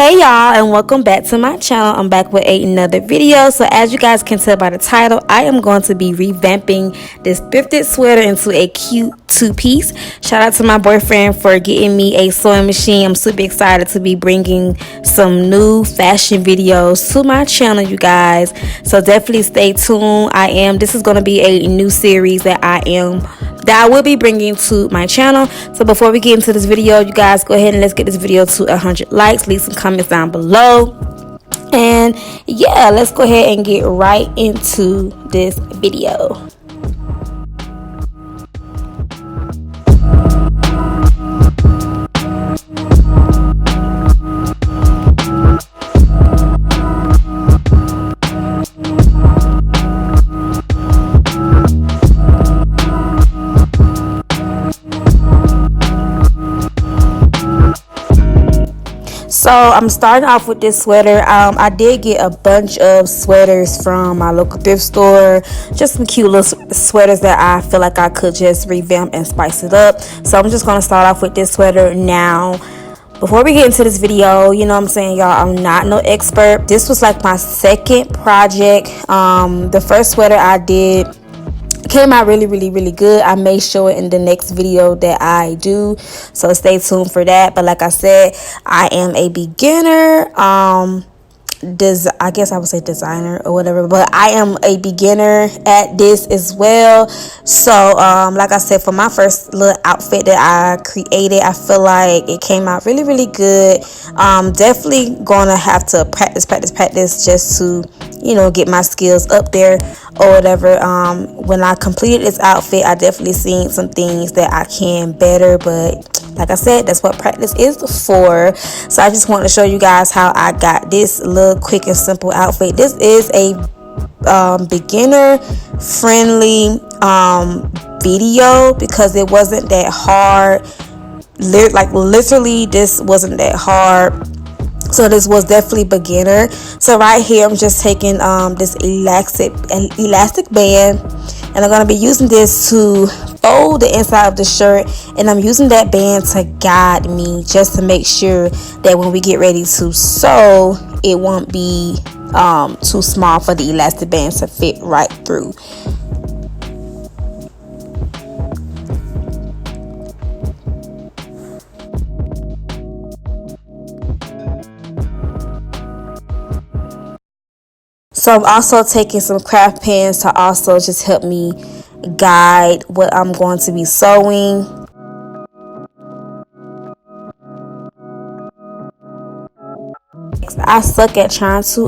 Hey y'all, and welcome back to my channel. I'm back with another video. So as you guys can tell by the title, I am going to be revamping this thrifted sweater into a cute two-piece. Shout out to my boyfriend for getting me a sewing machine. I'm super excited to be bringing some new fashion videos to my channel, you guys, so definitely stay tuned. This is going to be a new series that I will be bringing to my channel. So before we get into this video, you guys, go ahead and let's get this video to 100 likes. Leave some comments down below, and yeah, let's go ahead and get right into this video. So I'm starting off with this sweater. I did get a bunch of sweaters from my local thrift store, just some cute little sweaters that I feel like I could just revamp and spice it up. So I'm just going to start off with this sweater now. Before we get into this video, you know what I'm saying, y'all, I'm not no expert. This was like my second project. The first sweater I did came out really good. I may show it in the next video that I do, so stay tuned for that. But like I said, I am a beginner, I guess I would say designer or whatever, but I am a beginner at this as well. So like I said, for my first little outfit that I created, I feel like it came out really good. Definitely gonna have to practice just to, you know, get my skills up there or whatever. When I completed this outfit, I definitely seen some things that I can better, but like I said, that's what practice is for. So I just want to show you guys how I got this little quick and simple outfit. This is a beginner friendly video because it wasn't that hard. Like literally, this wasn't that hard. So this was definitely beginner. So right here, I'm just taking this elastic band, and I'm going to be using this to fold the inside of the shirt, and I'm using that band to guide me, just to make sure that when we get ready to sew, it won't be too small for the elastic band to fit right through. So I'm also taking some craft pins to also just help me guide what I'm going to be sewing. I suck at trying to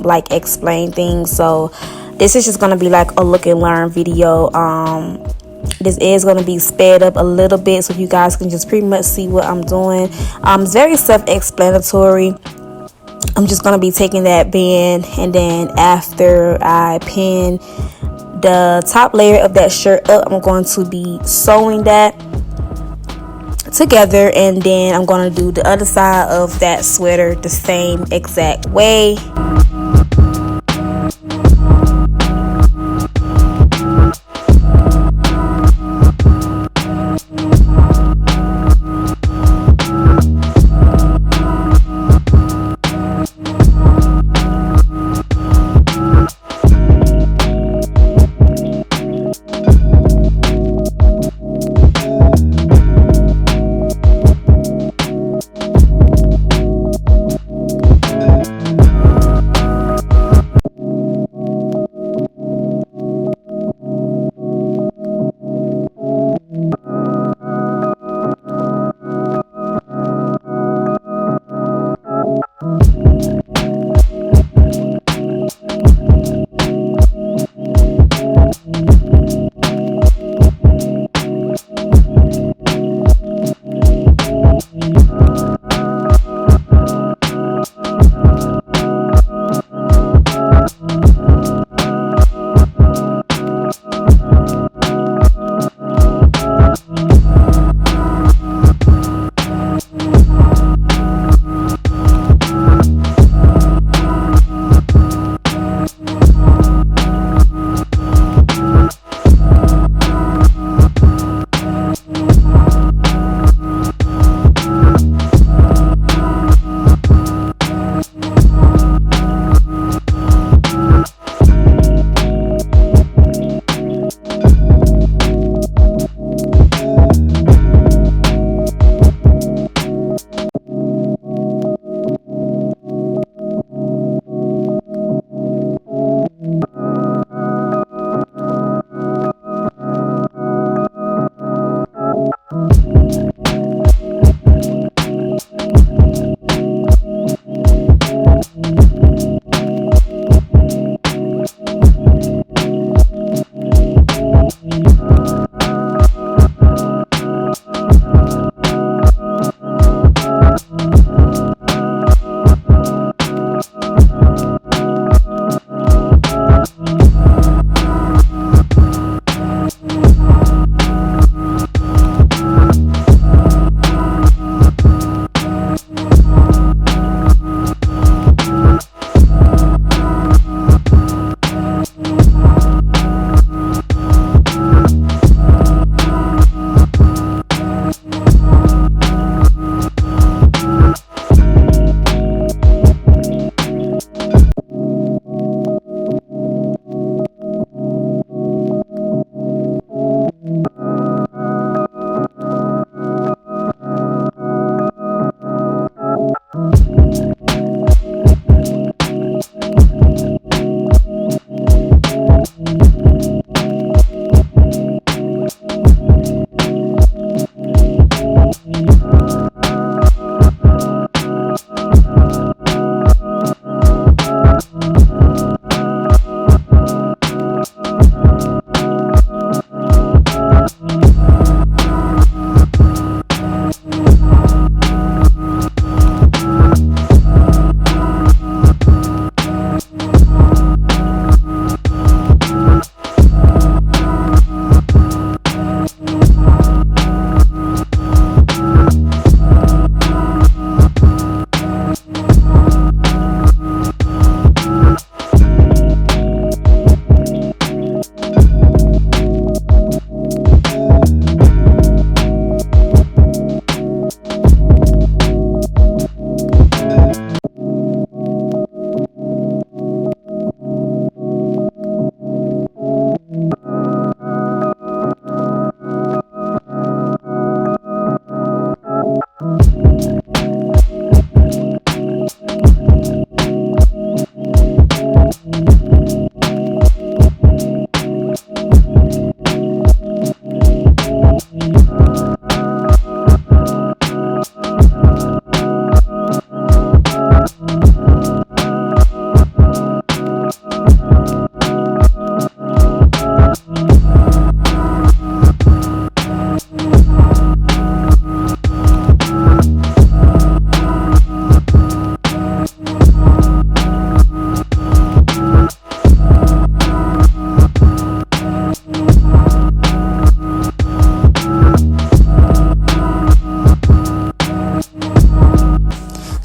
like explain things, so this is just going to be like a look and learn video. This is going to be sped up a little bit so you guys can just pretty much see what I'm doing. It's very self-explanatory. I'm just going to be taking that band, and then after I pin the top layer of that shirt up, I'm going to be sewing that together, and then I'm going to do the other side of that sweater the same exact way.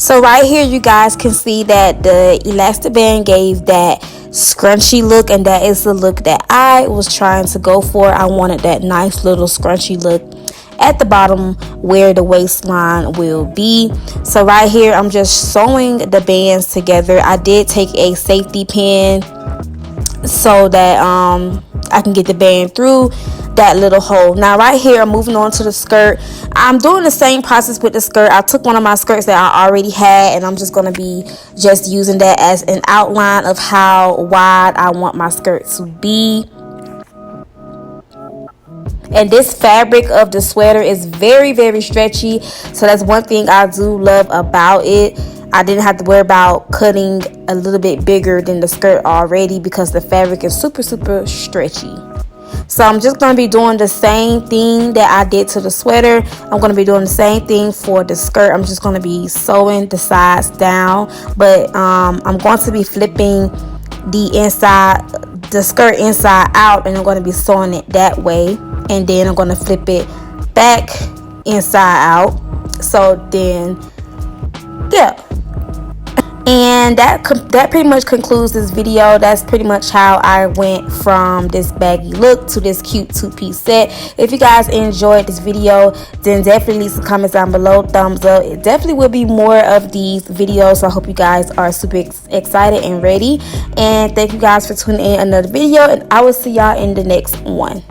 So right here you guys can see that the elastic band gave that scrunchy look, and that is the look that I was trying to go for. I wanted that nice little scrunchy look at the bottom where the waistline will be. So right here I'm just sewing the bands together. I did take a safety pin so that I can get the band through that little hole. Now right here I'm moving on to the skirt. I'm doing the same process with the skirt. I took one of my skirts that I already had, and I'm just going to be just using that as an outline of how wide I want my skirt to be. And this fabric of the sweater is very, very stretchy, so that's one thing I do love about it. I didn't have to worry about cutting a little bit bigger than the skirt already because the fabric is super, super stretchy. So I'm just going to be doing the same thing that I did to the sweater. I'm going to be doing the same thing for the skirt. I'm just going to be sewing the sides down, but I'm going to be flipping the skirt inside out, and I'm going to be sewing it that way, and then I'm going to flip it back inside out. So then yeah, and that pretty much concludes this video. That's pretty much how I went from this baggy look to this cute two-piece set. If you guys enjoyed this video, then definitely leave some comments down below, thumbs up. It definitely will be more of these videos, so I hope you guys are super excited and ready. And thank you guys for tuning in another video, and I will see y'all in the next one.